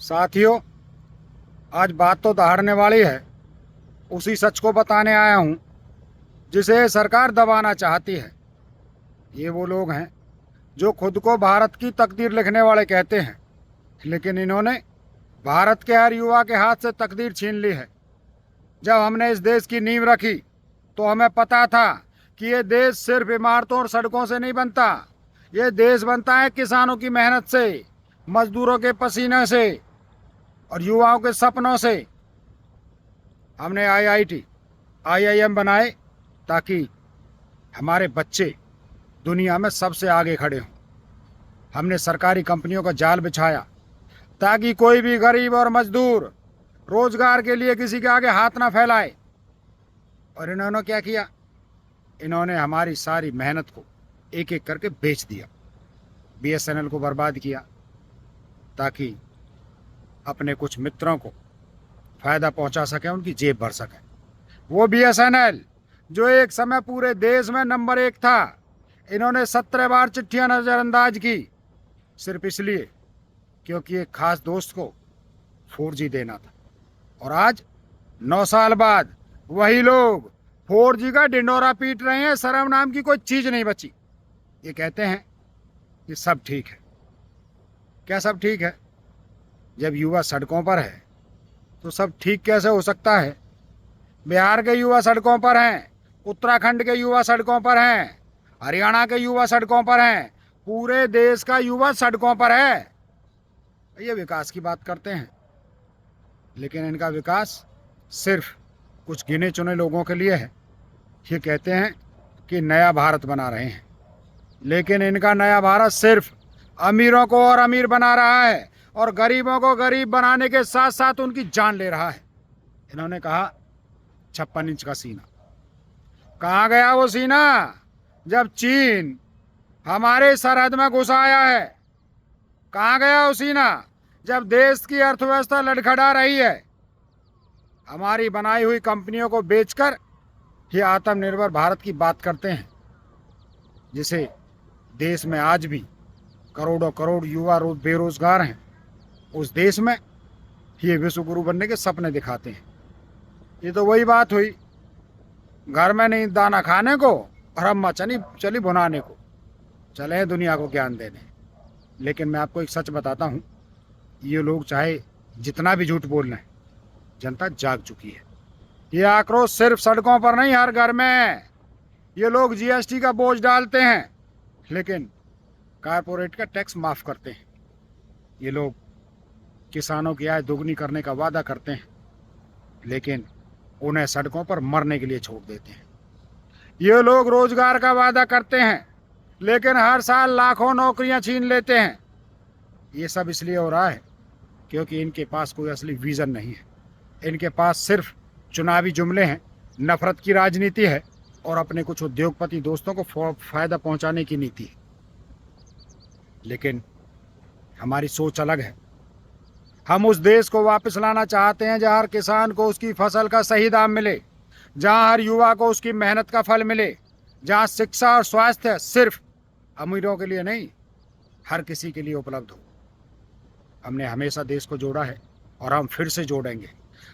साथियों, आज बात तो दहाड़ने वाली है। उसी सच को बताने आया हूं जिसे सरकार दबाना चाहती है। ये वो लोग हैं जो खुद को भारत की तकदीर लिखने वाले कहते हैं, लेकिन इन्होंने भारत के हर युवा के हाथ से तकदीर छीन ली है। जब हमने इस देश की नींव रखी तो हमें पता था कि ये देश सिर्फ इमारतों और सड़कों से नहीं बनता। ये देश बनता है किसानों की मेहनत से, मजदूरों के पसीने से और युवाओं के सपनों से। हमने आईआईटी, आईआईएम बनाए ताकि हमारे बच्चे दुनिया में सबसे आगे खड़े हों। हमने सरकारी कंपनियों का जाल बिछाया ताकि कोई भी गरीब और मजदूर रोजगार के लिए किसी के आगे हाथ ना फैलाए। और इन्होंने क्या किया? इन्होंने हमारी सारी मेहनत को एक एक करके बेच दिया। बीएसएनएल को बर्बाद किया ताकि अपने कुछ मित्रों को फायदा पहुंचा सके, उनकी जेब भर सके। वो बीएसएनएल जो एक समय पूरे देश में नंबर 1 था, इन्होंने 17 बार चिट्ठियां नजरअंदाज की, सिर्फ इसलिए क्योंकि एक खास दोस्त को 4G देना था। और आज 9 साल बाद वही लोग 4G का ढिंढोरा पीट रहे हैं। शर्म नाम की कोई चीज नहीं बची। ये कहते हैं कि सब ठीक है। क्या सब ठीक है? जब युवा सड़कों पर है तो सब ठीक कैसे हो सकता है? बिहार के युवा सड़कों पर हैं, उत्तराखंड के युवा सड़कों पर हैं, हरियाणा के युवा सड़कों पर हैं, पूरे देश का युवा सड़कों पर है। ये विकास की बात करते हैं, लेकिन इनका विकास सिर्फ कुछ गिने चुने लोगों के लिए है। ये कहते हैं कि नया भारत बना रहे हैं, लेकिन इनका नया भारत सिर्फ अमीरों को और अमीर बना रहा है और गरीबों को गरीब बनाने के साथ साथ उनकी जान ले रहा है। इन्होंने कहा 56 इंच का सीना। कहाँ गया वो सीना जब चीन हमारे सरहद में घुस आया है? कहाँ गया वो सीना जब देश की अर्थव्यवस्था लड़खड़ा रही है? हमारी बनाई हुई कंपनियों को बेचकर ये आत्मनिर्भर भारत की बात करते हैं, जिसे देश में आज भी करोड़ों करोड़ युवा बेरोजगार हैं। उस देश में ये विश्व गुरु बनने के सपने दिखाते हैं। ये तो वही बात हुई, घर में नहीं दाना खाने को और अम्मा चली भुनाने को। चले हैं दुनिया को ज्ञान देने। लेकिन मैं आपको एक सच बताता हूँ, ये लोग चाहे जितना भी झूठ बोल लें, जनता जाग चुकी है। ये आक्रोश सिर्फ सड़कों पर नहीं, हर घर में है। ये लोग जीएसटी का बोझ डालते हैं, लेकिन कारपोरेट का टैक्स माफ करते हैं। ये लोग किसानों की आय दोगुनी करने का वादा करते हैं, लेकिन उन्हें सड़कों पर मरने के लिए छोड़ देते हैं। ये लोग रोजगार का वादा करते हैं, लेकिन हर साल लाखों नौकरियां छीन लेते हैं। ये सब इसलिए हो रहा है क्योंकि इनके पास कोई असली विजन नहीं है। इनके पास सिर्फ चुनावी जुमले हैं, नफरत की राजनीति है और अपने कुछ उद्योगपति दोस्तों को फायदा पहुंचाने की नीति है। लेकिन हमारी सोच अलग है। हम उस देश को वापस लाना चाहते हैं जहां हर किसान को उसकी फसल का सही दाम मिले, जहां हर युवा को उसकी मेहनत का फल मिले, जहां शिक्षा और स्वास्थ्य सिर्फ अमीरों के लिए नहीं, हर किसी के लिए उपलब्ध हो। हमने हमेशा देश को जोड़ा है और हम फिर से जोड़ेंगे।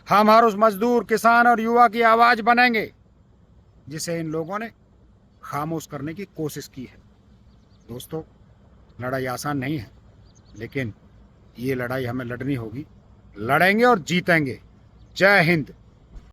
हम हर उस मजदूर, किसान और युवा की आवाज बनेंगे जिसे इन लोगों ने खामोश करने की कोशिश की है। दोस्तों, लड़ाई आसान नहीं है, लेकिन ये लड़ाई हमें लड़नी होगी। लड़ेंगे और जीतेंगे। जय हिंद।